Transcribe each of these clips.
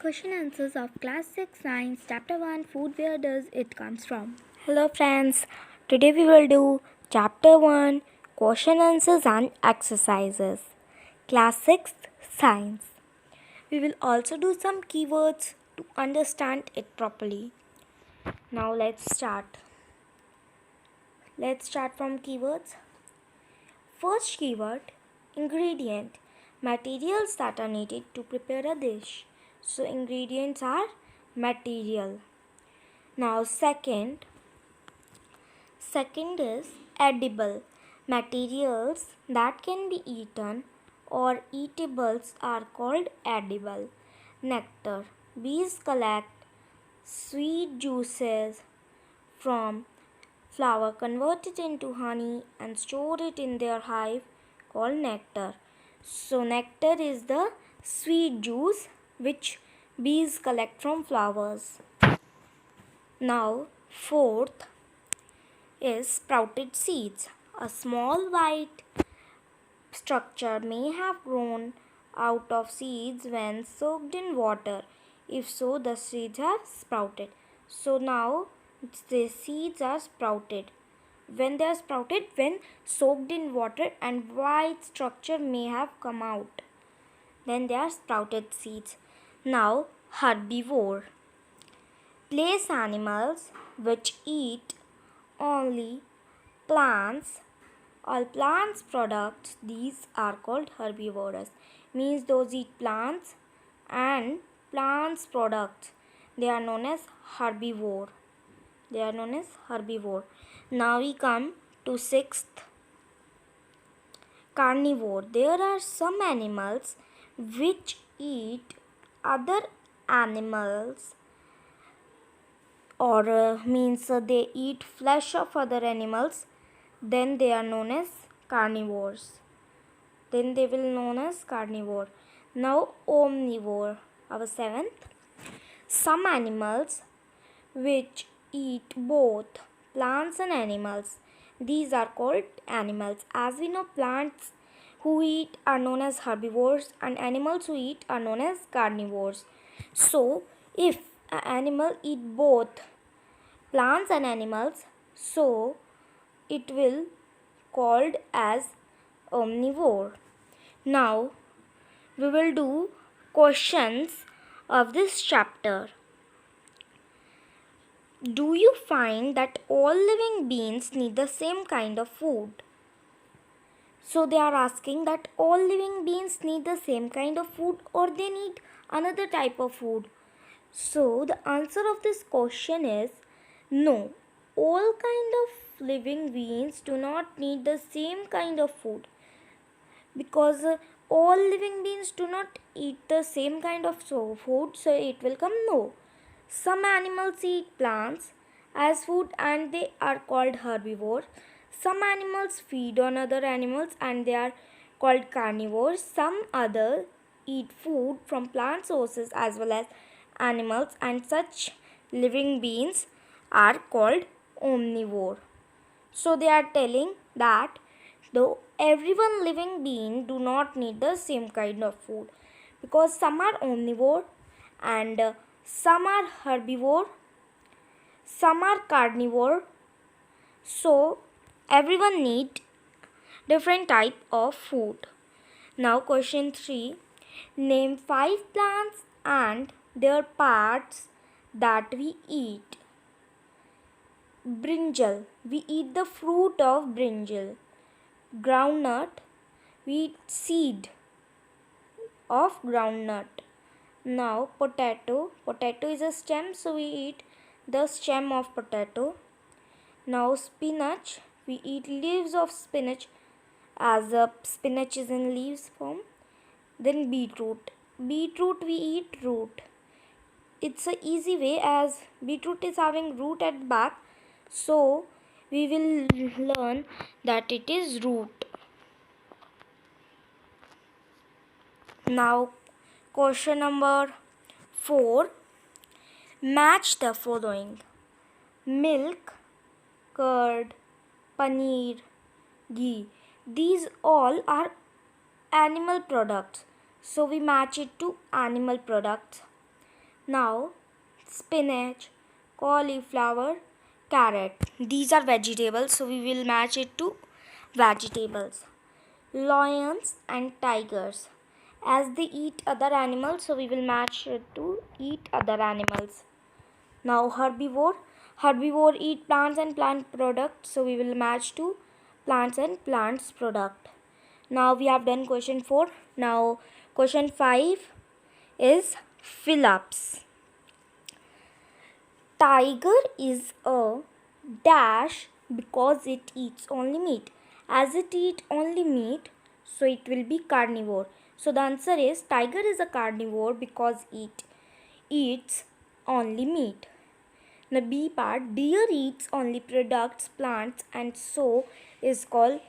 Question answers of Class 6 Science Chapter 1 Food. Where does it comes from? Hello friends, today we will do Chapter 1 Question answers and exercises. Class 6 Science. We will also do some keywords to understand it properly. Now let's start. Let's start from keywords. First keyword, ingredient, materials that are needed to prepare a dish. So ingredients are material. Now second is edible, materials that can be eaten or eatables are called edible. Nectar, bees collect sweet juices from flower, convert it into honey and store it in their hive called nectar. So nectar is the sweet juice which bees collect from flowers. Now fourth is sprouted seeds. A small white structure may have grown out of seeds when soaked in water. If so, the seeds have sprouted. So now the seeds are sprouted. When they are sprouted, when soaked in water and white structure may have come out, then they are sprouted seeds. Now herbivore. Place animals which eat only plants, all plants products, these are called herbivores. Means those eat plants and plants products, they are known as herbivore. Now we come to sixth, carnivore. There are some animals which eat other animals, or they eat flesh of other animals, then they are known as carnivores. Now omnivore, our seventh. Some animals which eat both plants and animals, these are called animals. As we know, plants who eat are known as herbivores and animals who eat are known as carnivores. So if an animal eat both plants and animals, so it will called as omnivore. Now we will do questions of this chapter. Do you find that all living beings need the same kind of food? So they are asking that all living beings need the same kind of food or they need another type of food. So the answer of this question is no. All kind of living beings do not need the same kind of food, because all living beings do not eat the same kind of food, so it will come no. Some animals eat plants as food and they are called herbivores. Some animals feed on other animals and they are called carnivores. Some others eat food from plant sources as well as animals, and such living beings are called omnivore. So they are telling that though everyone living being do not need the same kind of food, because some are omnivore and some are herbivore, some are carnivore. So everyone need different type of food. Now question 3. Name 5 plants and their parts that we eat. Brinjal. We eat the fruit of brinjal. Groundnut. We eat seed of groundnut. Now potato. Potato is a stem, so we eat the stem of potato. Now spinach. We eat leaves of spinach, as spinach is in leaves form. Then beetroot. Beetroot we eat root. It's a easy way as beetroot is having root at back, so we will learn that it is root. Now question number 4. Match the following: milk, curd, paneer, ghee. These all are animal products, so we match it to animal products. Now spinach, cauliflower, carrot. These are vegetables, so we will match it to vegetables. Lions and tigers. As they eat other animals, so we will match it to eat other animals. Now herbivore. Herbivore eat plants and plant products, so we will match to plants and plants product. Now we have done question 4. Now question 5 is fill-ups. Tiger is a dash because it eats only meat. As it eats only meat, so it will be carnivore. So the answer is tiger is a carnivore because it eats only meat. The B part, deer eats only products, plants, and so is called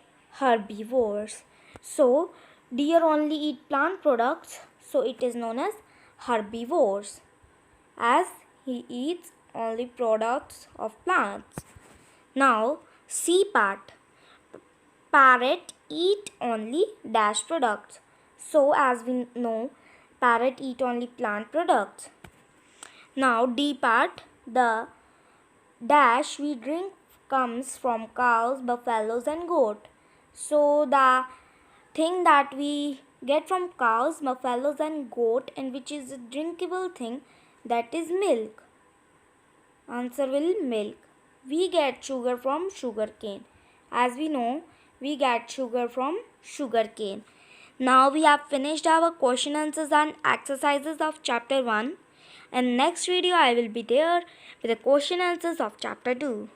herbivores. So deer only eat plant products, so it is known as herbivores, as he eats only products of plants. Now C part, parrot eat only dash products. So as we know, parrot eat only plant products. Now D part, the dash we drink comes from cows, buffaloes and goat. So the thing that we get from cows, buffaloes and goat, and which is a drinkable thing, that is milk. Answer will milk. We get sugar from sugarcane. As we know, we get sugar from sugarcane. Now we have finished our question answers and exercises of chapter 1. And next video I will be there with the question answers of chapter 2.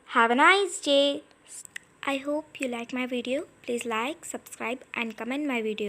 Have a nice day. I hope you like my video. Please like, subscribe and comment my video.